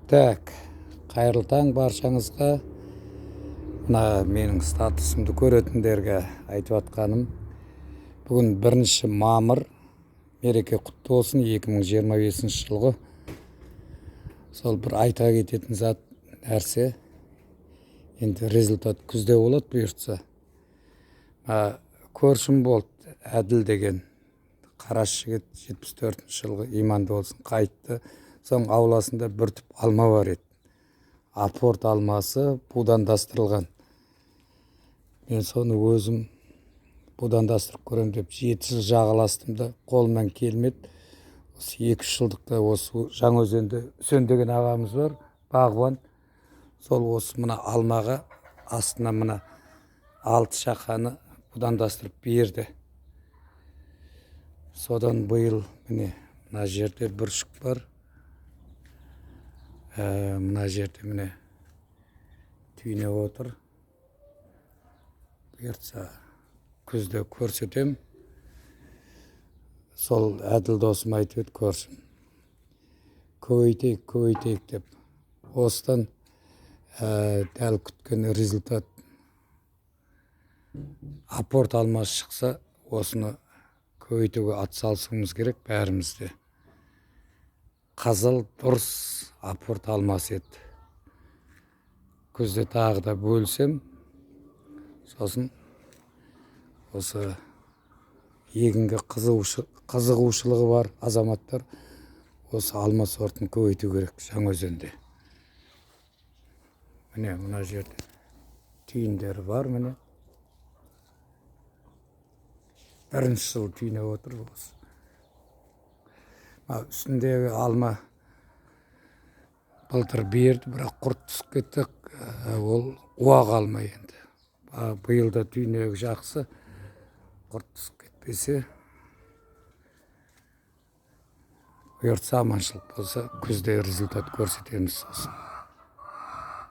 Так, қайырлы таң баршаңызға. Мына менің статусымды көретіндерге айтып атқаным. Бүгін 1 мамыр, мереке құтты болсын, 2025 жылғы. Сол бір айта кететін зат нәрсе. Енді результат күзде болады бұйыртса. Көршім болды, Әділ деген. Қараш жігіт 74 жылғы, иманды болсын, қайтты. Соң ауласында бір түп алма бар еді. Апорт алмасы будандастырылған. Мен соны өзім будандастырып көрем деп 7 жыл жағаластым да, қолымнан келмеді. Осы 2-3 жылдықта осы Жаңаөзенде Үсен деген ағамыз бар, бағбан. Сол осы мына алмаға астына мына 6 шақаны будандастырып берді. Содан биыл міне мына жерде бүршік бар. Мына жерде міне түйіне отыр. Бұйыртса күзде көрсетем. Сол Әділ досым айтып еді, көрсін. Көбейтейік деп. Осыдан дәл күткен результат. Апорт алмасы шықса, осыны көбейтуге атсалысуымыз керек бәрімізде. Қызыл дұрыс апорт алмасы еді. Күзде тағы да бөлсем, сосын осы егінге қызығушылығы бар азаматтар осы алма сортын көбейту керек Жаңаөзенде. Міне мына жерде түйіндері бар, міне. 1 жыл түйіне отыр осы. Үстіндегі алма былтыр берді, бірақ құрт түсіп кетті. Ол уақ алма енді. Биылда түйінегі жақсы, құрт түсіп кетпесе, бұйыртса аманшылық болса, күзде результат көрсетеміз сосын.